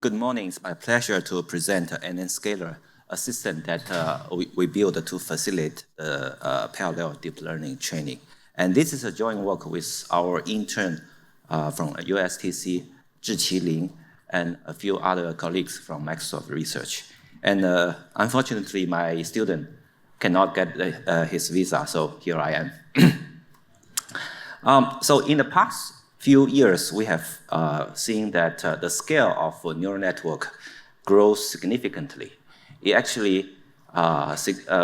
Good morning. It's my pleasure to present nnScaler, a system that we built to facilitate parallel deep learning training. And this is a joint work with our intern from USTC, Zhiqi, Ning, and a few other colleagues from Microsoft Research. And unfortunately, my student cannot get his visa, so here I am. So in the past few years, we have seen that the scale of a neural network grows significantly. It actually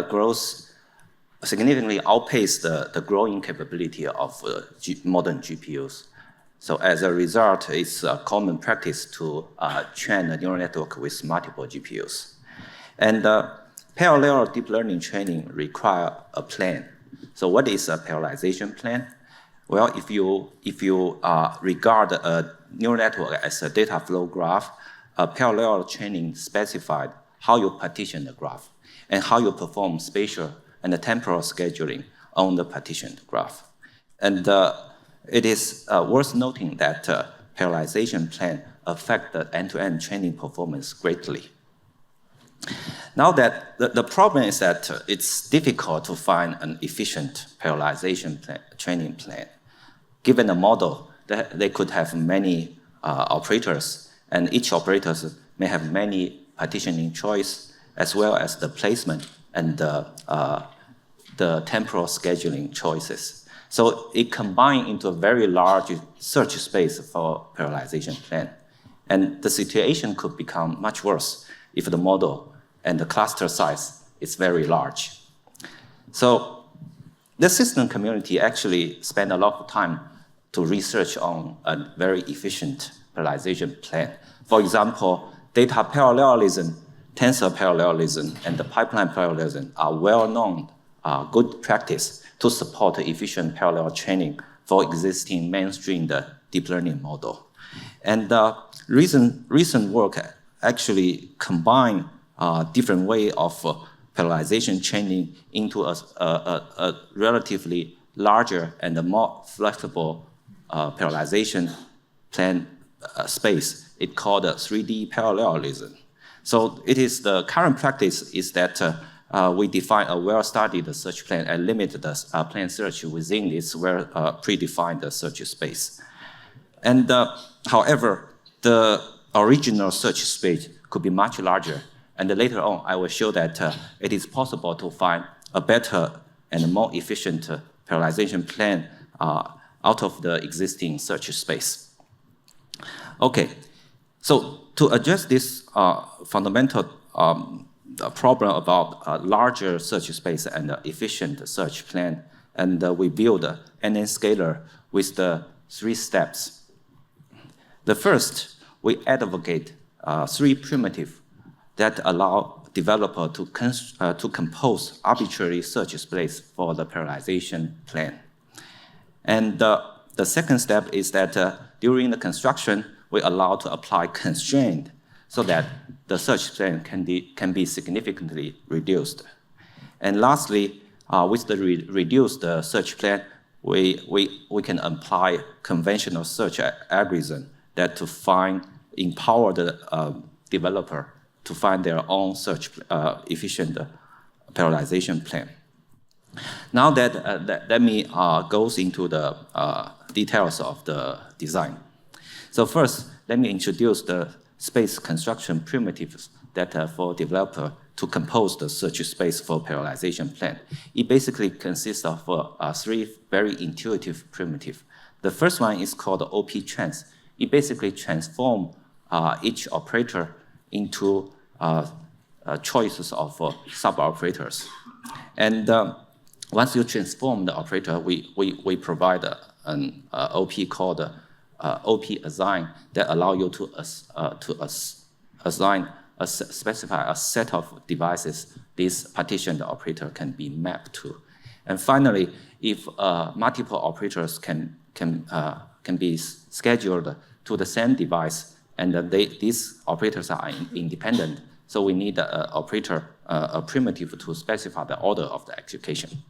grows significantly outpaces the growing capability of modern GPUs. So as a result, it's a common practice to train a neural network with multiple GPUs. And parallel deep learning training requires a plan. So what is a parallelization plan? Well, if you regard a neural network as a data flow graph, a parallel training specified how you partition the graph and how you perform spatial and temporal scheduling on the partitioned graph. And it is worth noting that parallelization plan affect the end-to-end training performance greatly. Now that the problem is that it's difficult to find an efficient parallelization training plan. Given a model, they could have many operators, and each operator may have many partitioning choice, as well as the placement and the temporal scheduling choices. So it combines into a very large search space for parallelization plan. And the situation could become much worse if the model and the cluster size is very large. So the system community actually spent a lot of time to research on a very efficient parallelization plan. For example, data parallelism, tensor parallelism, and the pipeline parallelism are well-known good practice to support efficient parallel training for existing mainstream deep learning model. And recent work actually combine different way of parallelization training into a relatively larger and more flexible parallelization plan space. It's called 3D parallelism. So it is the current practice is that we define a well-studied search plan and limit the plan search within this predefined search space. And however, the original search space could be much larger. And later on, I will show that it is possible to find a better and more efficient parallelization plan out of the existing search space. Okay, so to address this fundamental problem about larger search space and efficient search plan, and we build nnScaler with the 3 steps. The first, we advocate 3 primitives that allow developer to compose arbitrary search space for the parallelization plan. And the second step is that during the construction, we allow to apply constraint so that the search plan can be significantly reduced. And lastly, with the reduced search plan, we can apply conventional search algorithm that to empower the developer to find their own search efficient parallelization plan. Now let me go into the details of the design. So first, let me introduce the space construction primitives that for developer to compose the search space for parallelization plan. It basically consists of 3 very intuitive primitives. The first one is called OP-trans. It basically transforms each operator into choices of sub-operators. And once you transform the operator, we provide an OP called OP-assign that allow you to specify a set of devices this partitioned operator can be mapped to. And finally, if multiple operators can be scheduled to the same device, and these operators are independent, so we need a primitive to specify the order of the execution.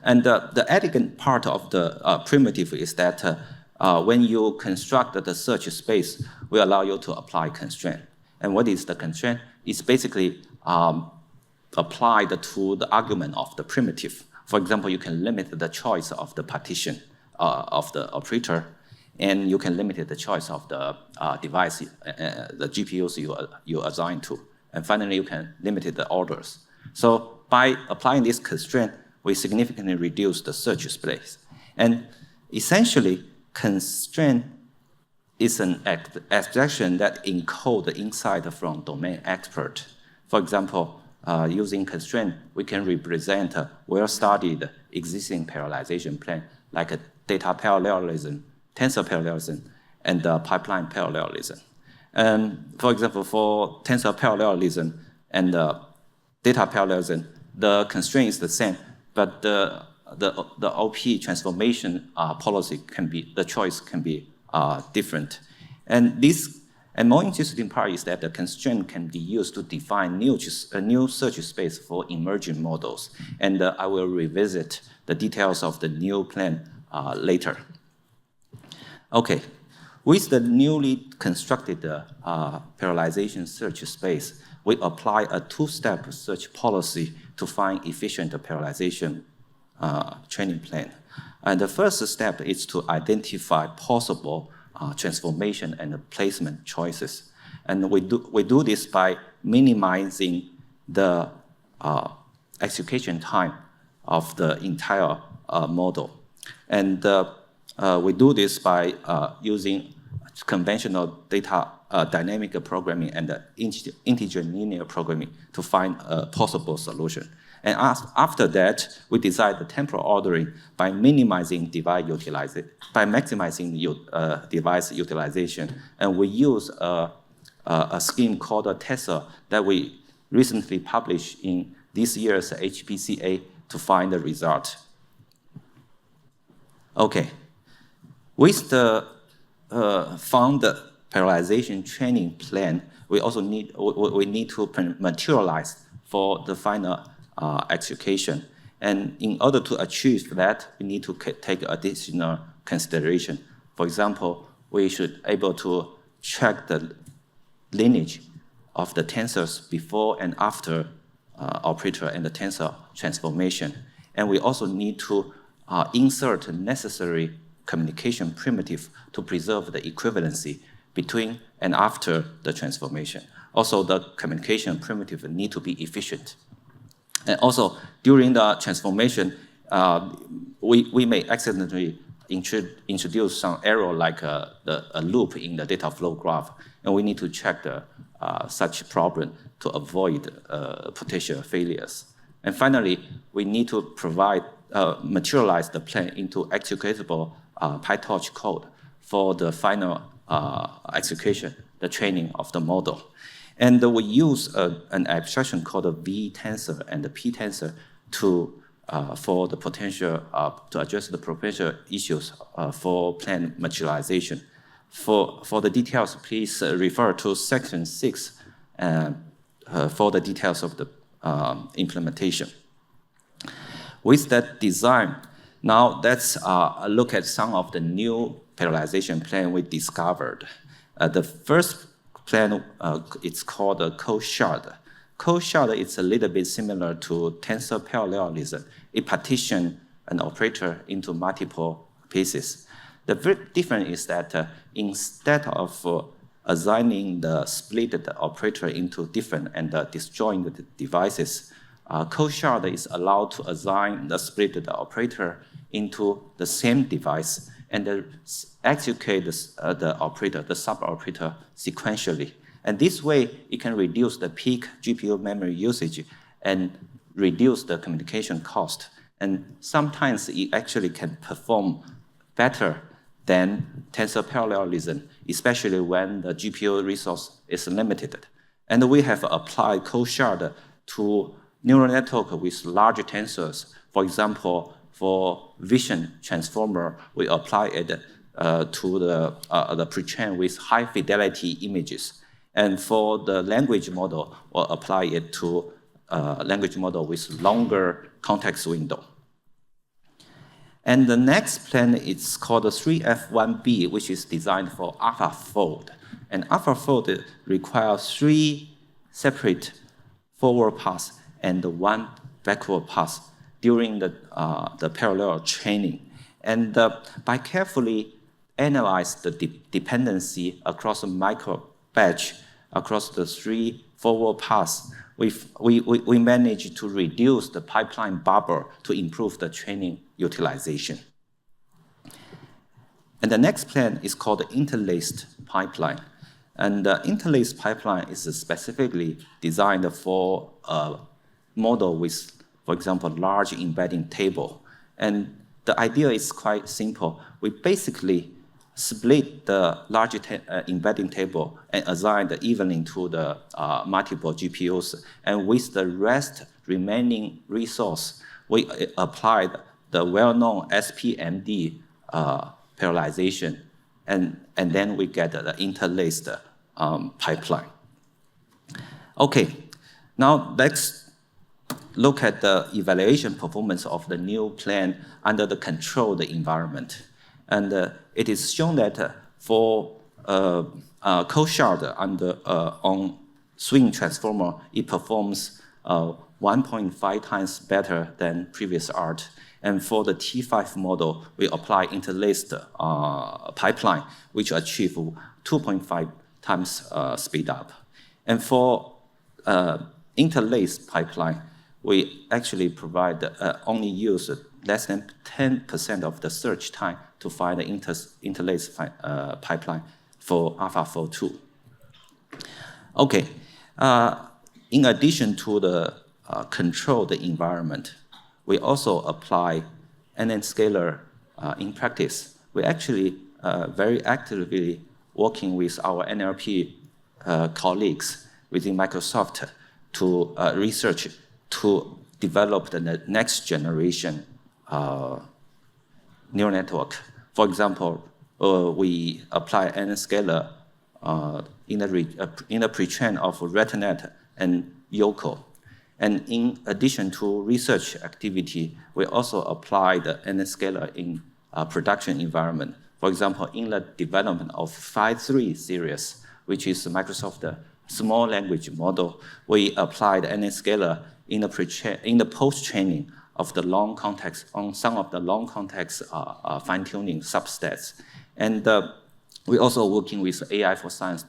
And the elegant part of the primitive is that when you construct the search space, we allow you to apply constraint. And what is the constraint? It's basically applied to the argument of the primitive. For example, you can limit the choice of the partition of the operator, and you can limit the choice of the device, the GPUs you assign to. And finally, you can limit the orders. So by applying this constraint, we significantly reduce the search space. And essentially, constraint is an abstraction that encodes the insight from domain expert. For example, using constraint, we can represent a well-studied existing parallelization plan, like a data parallelism, tensor parallelism, and pipeline parallelism. For example, for tensor parallelism and data parallelism, the constraint is the same, but the OP transformation policy can be, the choice can be different. And more interesting part is that the constraint can be used to define a new search space for emerging models. And I will revisit the details of the new plan later. Okay, with the newly constructed parallelization search space, we apply a two-step search policy to find efficient parallelization training plan. And the first step is to identify possible transformation and placement choices. And we do this by minimizing the execution time of the entire model. And we do this by using conventional data dynamic programming and integer linear programming to find a possible solution. And after that, we decide the temporal ordering by minimizing device utilization, by maximizing device utilization. And we use a scheme called a tensor that we recently published in this year's HPCA to find the result. Okay, with the found parallelization training plan, we also need to materialize for the final execution. And in order to achieve that, we need to take additional consideration. For example, we should able to check the lineage of the tensors before and after operator and the tensor transformation. And we also need to insert necessary communication primitive to preserve the equivalency between and after the transformation. Also, the communication primitive need to be efficient. And also, during the transformation, we may accidentally introduce some error like a loop in the data flow graph, and we need to check such problem to avoid potential failures. And finally, we need to materialize the plan into executable PyTorch code for the final execution, the training of the model. And we use an abstraction called a V tensor and the P tensor for the potential to address the potential issues for plan materialization. For the details, please refer to section 6 for the details of the implementation. With that design, now let's look at some of the new parallelization plan we discovered. The first plan, it's called a co-shard. Co-shard is a little bit similar to tensor parallelism. It partitions an operator into multiple pieces. The very difference is that instead of assigning the split operator into different and disjoint devices, co-shard is allowed to assign the split operator into the same device and execute the operator, the sub-operator, sequentially. And this way, it can reduce the peak GPU memory usage and reduce the communication cost. And sometimes it actually can perform better than tensor parallelism, especially when the GPU resource is limited. And we have applied co-shard to neural network with large tensors. For example, for vision transformer, we apply it to the pre-train with high fidelity images. And for the language model, we'll apply it to language model with longer context window. And the next plan is called the 3F1B, which is designed for AlphaFold. And AlphaFold requires 3 separate forward paths and 1 backward path during the parallel training. And by carefully analyze the dependency across a micro batch, across the 3 forward paths, we managed to reduce the pipeline bubble to improve the training utilization. And the next plan is called the interlaced pipeline. And the interlaced pipeline is specifically designed for a model with, for example, large embedding table. And the idea is quite simple. We basically split the large embedding table and assign it evenly to the multiple GPUs. And with the rest remaining resource, we applied the well-known SPMD parallelization, and then we get the interlaced pipeline. Okay, now let's look at the evaluation performance of the new plan under the controlled environment. And it is shown that for cold shard on swing transformer, it performs 1.5 times better than previous art. And for the T5 model, we apply interlaced pipeline, which achieve 2.5 times speed up. And for interlaced pipeline, we actually provide only use less than 10% of the search time to find the interlaced pipeline for AlphaFold 2. Okay, in addition to the controlled environment, we also apply nnScaler in practice. We actually very actively working with our NLP colleagues within Microsoft to research to develop the next generation neural network. For example, we apply nnScaler in the pre-train of RetNet and Yoko. And in addition to research activity, we also apply the nnScaler in a production environment. For example, in the development of 5.3 series, which is Microsoft small language model, we applied nnScaler in the post-training of the long context on some of the long context fine-tuning subsets. And we're also working with AI for Science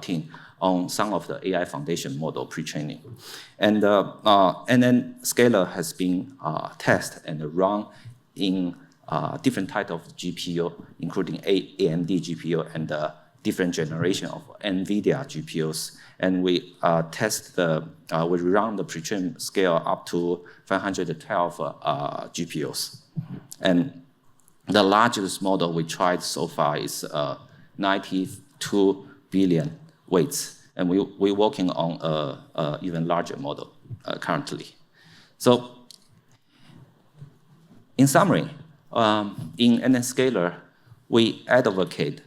team on some of the AI foundation model pre-training. And then nnScaler has been tested and run in different types of GPU, including AMD GPU and different generation of NVIDIA GPUs. And we we run the pre-train scale up to 512 GPUs. And the largest model we tried so far is 92 billion weights. And we're working on an even larger model currently. So in summary, in nnScaler, we advocate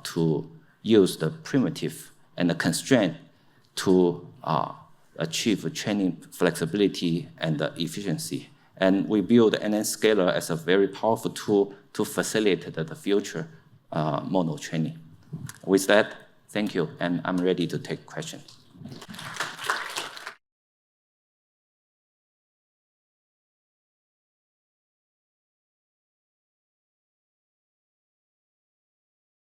to use the primitive and the constraint to achieve training flexibility and efficiency. And we build nnScaler as a very powerful tool to facilitate the future model training. With that, thank you, and I'm ready to take questions.